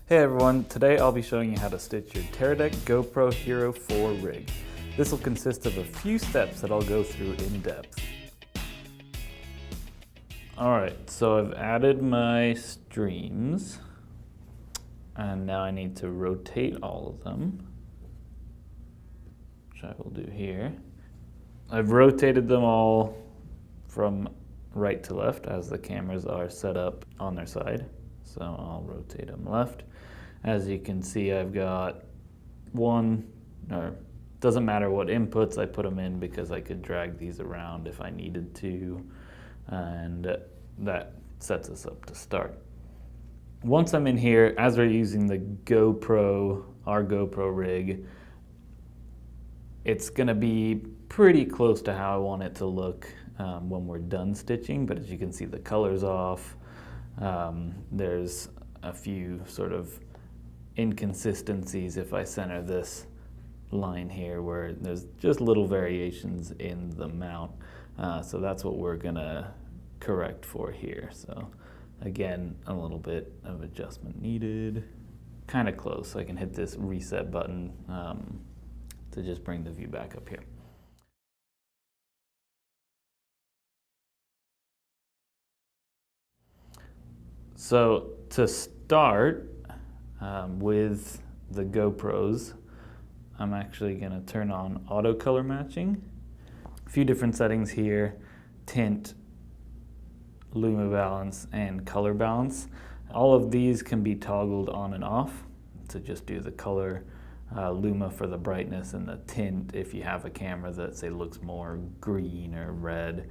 Hey everyone, today I'll be showing you how to stitch your Teradek GoPro Hero 4 rig. This will consist of a few steps that I'll go through in depth. Alright, so I've added my streams, and now I need to rotate all of them, which I will do here. I've rotated them all from right to left as the cameras are set up on their side. So I'll rotate them left. As you can see, I've got doesn't matter what inputs I put them in because I could drag these around if I needed to, and that sets us up to start. Once I'm in here, as we're using the GoPro, our GoPro rig, it's gonna be pretty close to how I want it to look when we're done stitching, but as you can see, the color's off. There's a few sort of inconsistencies if I center this line here where there's just little variations in the mount. So that's what we're gonna correct for here. So again, a little bit of adjustment needed. Kind of close, so I can hit this reset button to just bring the view back up here. So to start with the GoPros, I'm actually going to turn on auto color matching. A few different settings here: tint, luma balance, and color balance. All of these can be toggled on and off to just do the color, luma for the brightness, and the tint if you have a camera that, say, looks more green or red,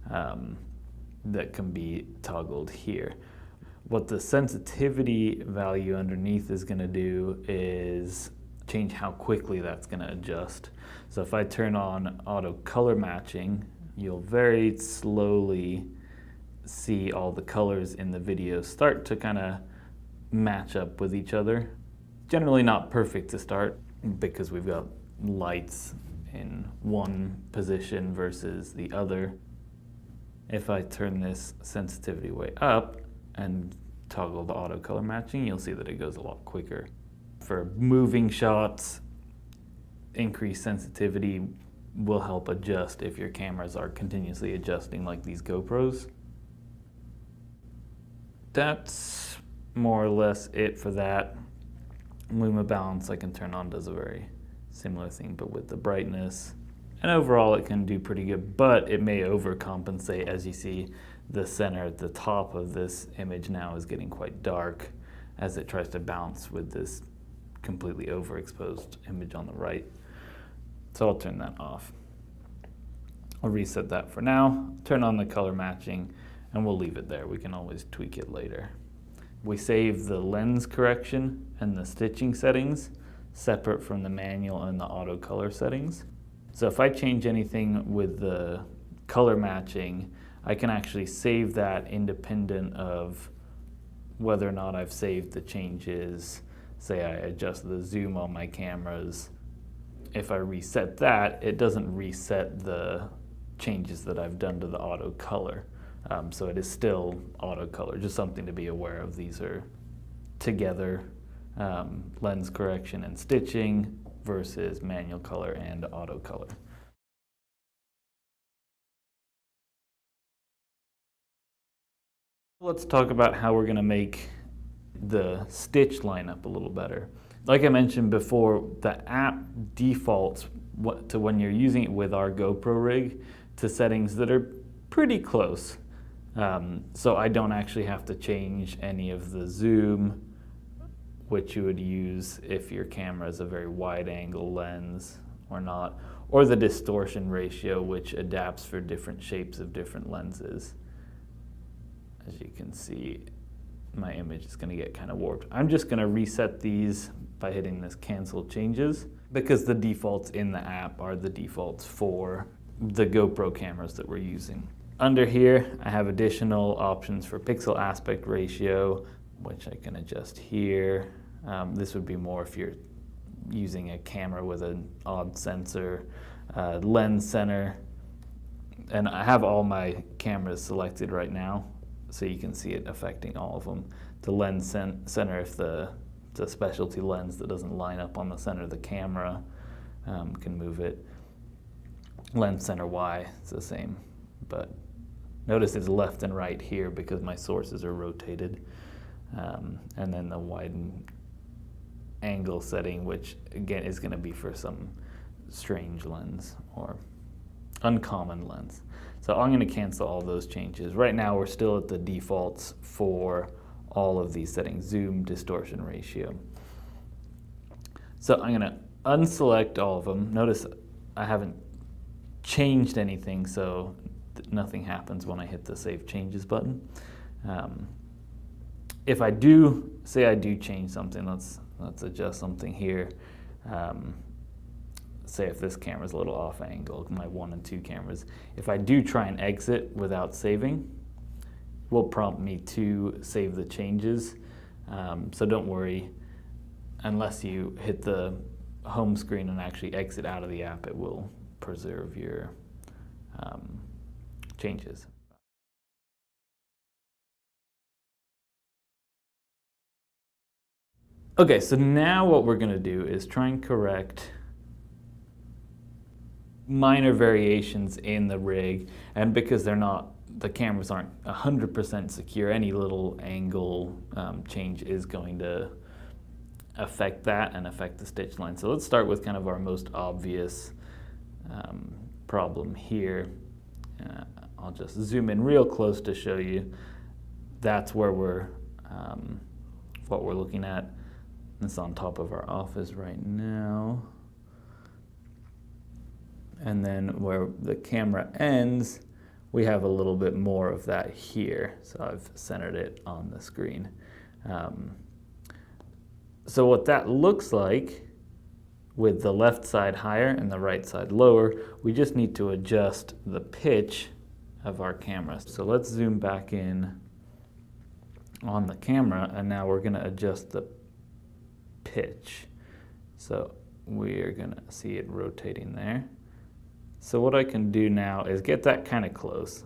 that can be toggled here. What the sensitivity value underneath is going to do is change how quickly that's going to adjust. So if I turn on auto color matching, you'll very slowly see all the colors in the video start to kind of match up with each other. Generally not perfect to start because we've got lights in one position versus the other. If I turn this sensitivity way up and toggle the auto color matching, you'll see that it goes a lot quicker. For moving shots, increased sensitivity will help adjust if your cameras are continuously adjusting like these GoPros. That's more or less it for that. Luma balance I can turn on, does a very similar thing but with the brightness. And overall it can do pretty good, but it may overcompensate. As you see, the center at the top of this image now is getting quite dark as it tries to bounce with this completely overexposed image on the right. So I'll turn that off. I'll reset that for now, turn on the color matching, and we'll leave it there. We can always tweak it later. We save the lens correction and the stitching settings separate from the manual and the auto color settings. So if I change anything with the color matching, I can actually save that independent of whether or not I've saved the changes. Say I adjust the zoom on my cameras. If I reset that, it doesn't reset the changes that I've done to the auto color. So it is still auto color, just something to be aware of. These are together, lens correction and stitching versus manual color and auto color. Let's talk about how we're going to make the stitch line up a little better. Like I mentioned before, the app defaults to, when you're using it with our GoPro rig, to settings that are pretty close. So I don't actually have to change any of the zoom, which you would use if your camera is a very wide angle lens or not, or the distortion ratio, which adapts for different shapes of different lenses. As you can see, my image is going to get kind of warped. I'm just going to reset these by hitting this cancel changes because the defaults in the app are the defaults for the GoPro cameras that we're using. Under here, I have additional options for pixel aspect ratio, which I can adjust here. This would be more if you're using a camera with an odd sensor, lens center. And I have all my cameras selected right now, so you can see it affecting all of them. The lens center if the it's a specialty lens that doesn't line up on the center of the camera, can move it. Lens center Y is the same, but notice it's left and right here because my sources are rotated. And then the widen angle setting, which again is going to be for some strange lens or uncommon lens. So I'm going to cancel all those changes. Right now we're still at the defaults for all of these settings: zoom, distortion ratio. So I'm going to unselect all of them. Notice I haven't changed anything, so nothing happens when I hit the Save Changes button. If I do, say I do change something, let's adjust something here. Say if this camera's a little off angle, my 1 and 2 cameras. If I do try and exit without saving, it will prompt me to save the changes. So don't worry, unless you hit the home screen and actually exit out of the app, it will preserve your changes. Okay, so now what we're going to do is try and correct minor variations in the rig, and because the cameras aren't 100% secure, any little angle change is going to affect that and affect the stitch line. So let's start with kind of our most obvious problem here. I'll just zoom in real close to show you. That's where what we're looking at. It's on top of our office right now. And then where the camera ends, we have a little bit more of that here. So I've centered it on the screen. So what that looks like, with the left side higher and the right side lower, we just need to adjust the pitch of our camera. So let's zoom back in on the camera, and now we're going to adjust the pitch. So we're going to see it rotating there. So what I can do now is get that kind of close.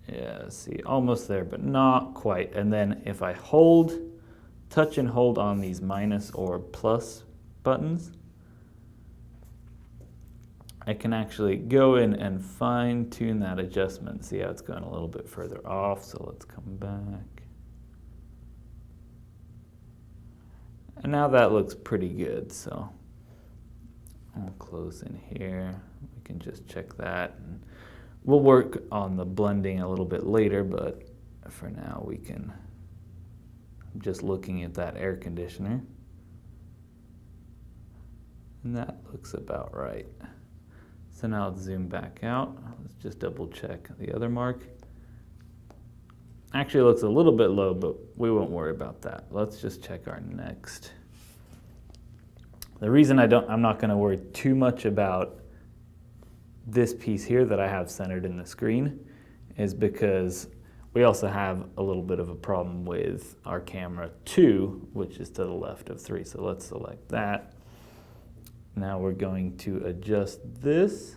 Yeah, see, almost there, but not quite. And then if I touch and hold on these minus or plus buttons, I can actually go in and fine tune that adjustment. See how it's going a little bit further off. So let's come back. And now that looks pretty good. So I'll close in here. We can just check that. And we'll work on the blending a little bit later, but for now I'm just looking at that air conditioner. And that looks about right. So now let's zoom back out. Let's just double check the other mark. Actually, it looks a little bit low, but we won't worry about that. Let's just check our next. The reason I'm not going to worry too much about this piece here that I have centered in the screen is because we also have a little bit of a problem with our camera 2, which is to the left of 3. So let's select that. Now we're going to adjust this.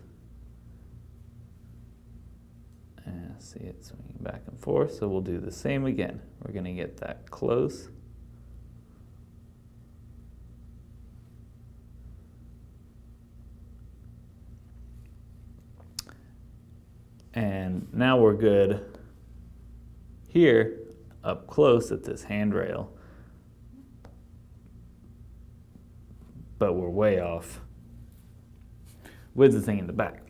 And see it swinging back and forth. So we'll do the same again. We're going to get that close. And now we're good here up close at this handrail. But we're way off with the thing in the back.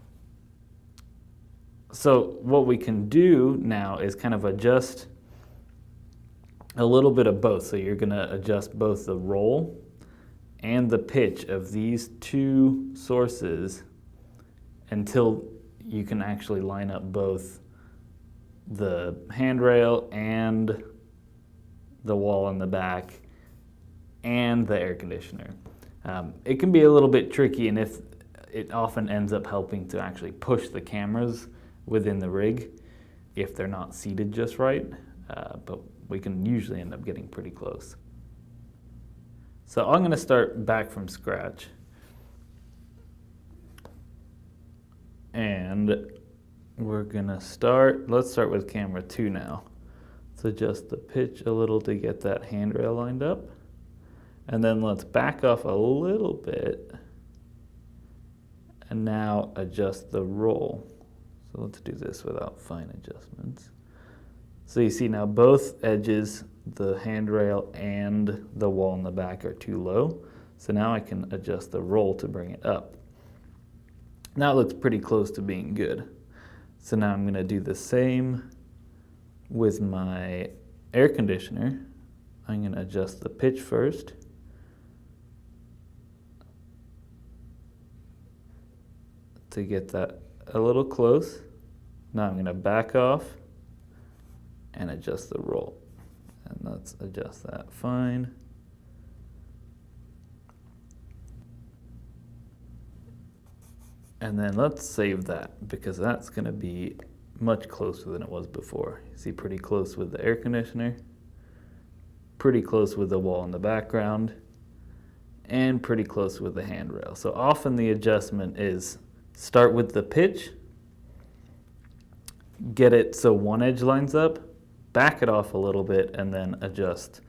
So what we can do now is kind of adjust a little bit of both. So you're going to adjust both the roll and the pitch of these two sources until you can actually line up both the handrail and the wall in the back and the air conditioner. It can be a little bit tricky, and if it often ends up helping to actually push the cameras within the rig if they're not seated just right, but we can usually end up getting pretty close. So I'm going to start back from scratch, and we're going to let's start with camera 2 now. Let's adjust the pitch a little to get that handrail lined up. And then let's back off a little bit and now adjust the roll. So let's do this without fine adjustments. So you see now both edges, the handrail and the wall in the back, are too low. So now I can adjust the roll to bring it up. Now it looks pretty close to being good. So now I'm going to do the same with my air conditioner. I'm going to adjust the pitch first. To get that a little close. Now I'm going to back off and adjust the roll. And let's adjust that fine. And then let's save that, because that's going to be much closer than it was before. You see, pretty close with the air conditioner, pretty close with the wall in the background, and pretty close with the handrail. So often the adjustment is start with the pitch, get it so one edge lines up, back it off a little bit, and then adjust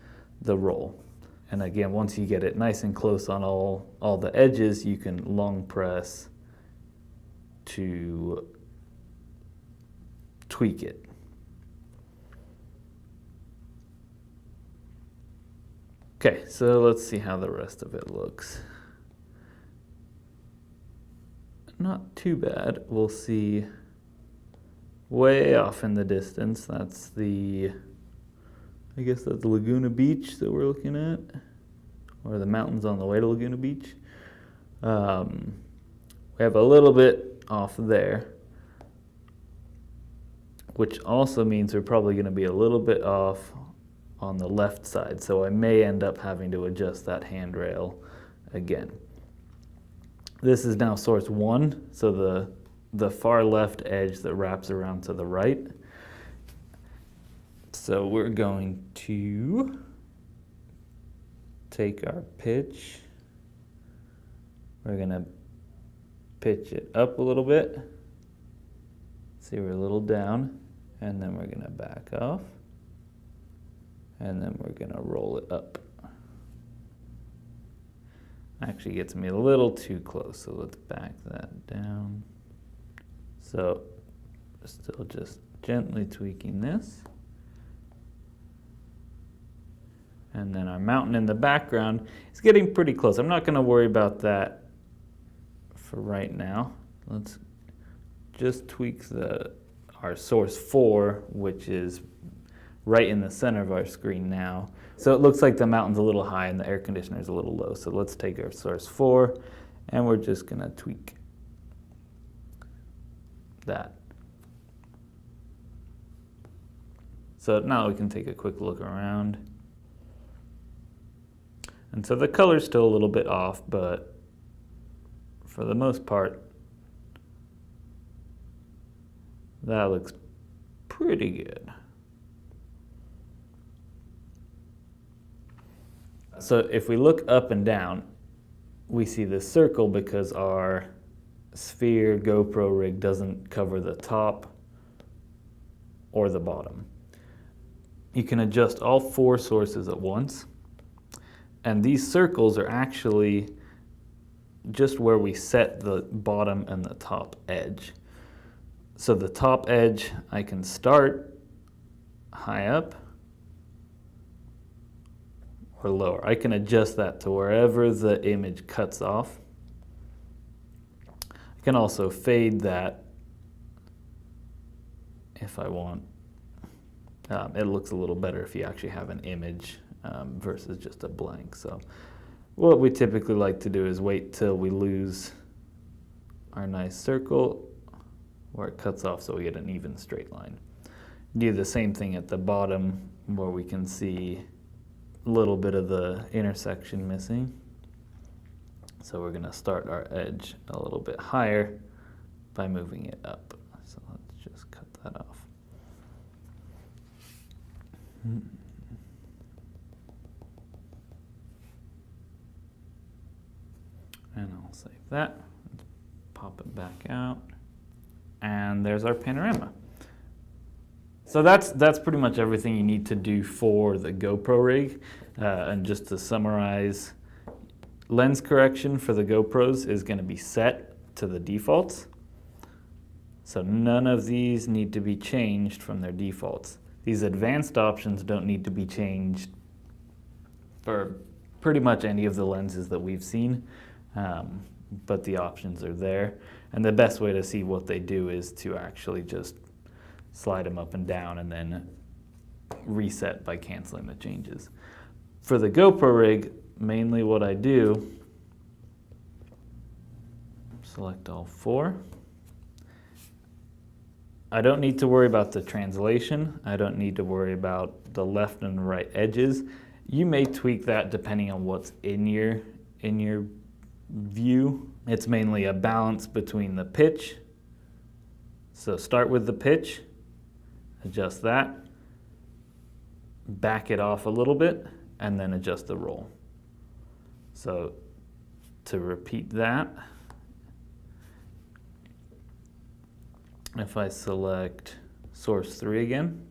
the roll. And again, once you get it nice and close on all the edges, you can long press to tweak it. Okay, so let's see how the rest of it looks. Not too bad. We'll see way off in the distance. That's I guess that's Laguna Beach that we're looking at, or the mountains on the way to Laguna Beach. We have a little bit off there, which also means we're probably going to be a little bit off on the left side, so I may end up having to adjust that handrail again. This is now source 1, so the far left edge that wraps around to the right. So we're going to take our pitch, we're going to pitch it up a little bit. See, we're a little down, and then we're going to back off, and then we're going to roll it up. Actually gets me a little too close, so let's back that down. So still just gently tweaking this. And then our mountain in the background is getting pretty close. I'm not going to worry about that for right now. Let's just tweak our source 4, which is right in the center of our screen now. So it looks like the mountain's a little high and the air conditioner is a little low. So let's take our source 4 and we're just going to tweak that. So now we can take a quick look around. And so the color's still a little bit off, but for the most part, that looks pretty good. So if we look up and down, we see this circle because our sphere GoPro rig doesn't cover the top or the bottom. You can adjust all 4 sources at once. And these circles are actually just where we set the bottom and the top edge. So the top edge, I can start high up or lower. I can adjust that to wherever the image cuts off. I can also fade that if I want. It looks a little better if you actually have an image versus just a blank. So what we typically like to do is wait till we lose our nice circle where it cuts off so we get an even straight line. Do the same thing at the bottom where we can see a little bit of the intersection missing. So we're going to start our edge a little bit higher by moving it up. So let's just cut that off. And I'll save that. Let's pop it back out. And there's our panorama. So that's pretty much everything you need to do for the GoPro rig. And just to summarize, lens correction for the GoPros is going to be set to the defaults. So none of these need to be changed from their defaults. These advanced options don't need to be changed for pretty much any of the lenses that we've seen, but the options are there. And the best way to see what they do is to actually just slide them up and down and then reset by canceling the changes. For the GoPro rig, mainly what I do, select all four. I don't need to worry about the translation. I don't need to worry about the left and right edges. You may tweak that depending on what's in your view. It's mainly a balance between the pitch. So start with the pitch, adjust that, back it off a little bit, and then adjust the roll. So to repeat that, if I select source 3 again,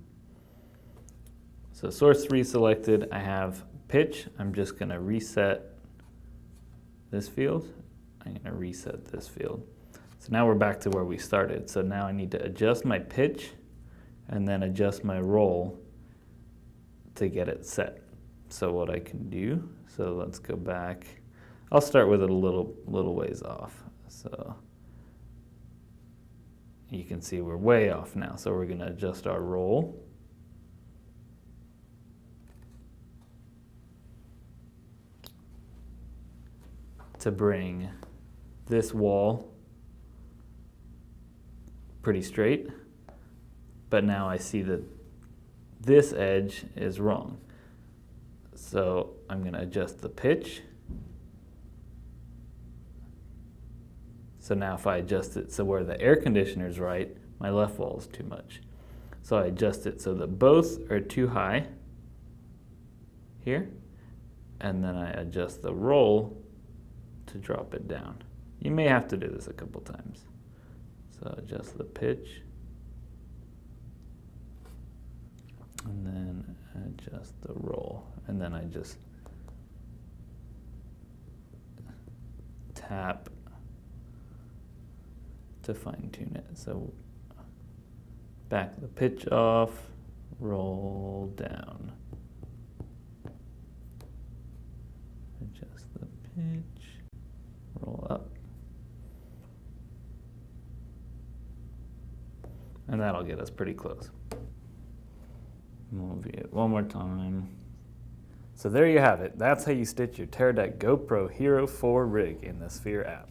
so source 3 selected, I have pitch. I'm just going to reset this field. I'm going to reset this field. So now we're back to where we started. So now I need to adjust my pitch and then adjust my roll to get it set. So what I can do, so let's go back. I'll start with it a little ways off. So you can see we're way off now. So we're going to adjust our roll. To bring this wall pretty straight, but now I see that this edge is wrong. So I'm going to adjust the pitch. So now if I adjust it so where the air conditioner is right, my left wall is too much. So I adjust it so that both are too high here, and then I adjust the roll to drop it down. You may have to do this a couple times. So adjust the pitch, and then adjust the roll, and then I just tap to fine tune it. So back the pitch off, roll down, adjust the pitch, roll up. And that'll get us pretty close. We'll view it one more time. So there you have it. That's how you stitch your Teradek GoPro Hero 4 rig in the S.r.l. app.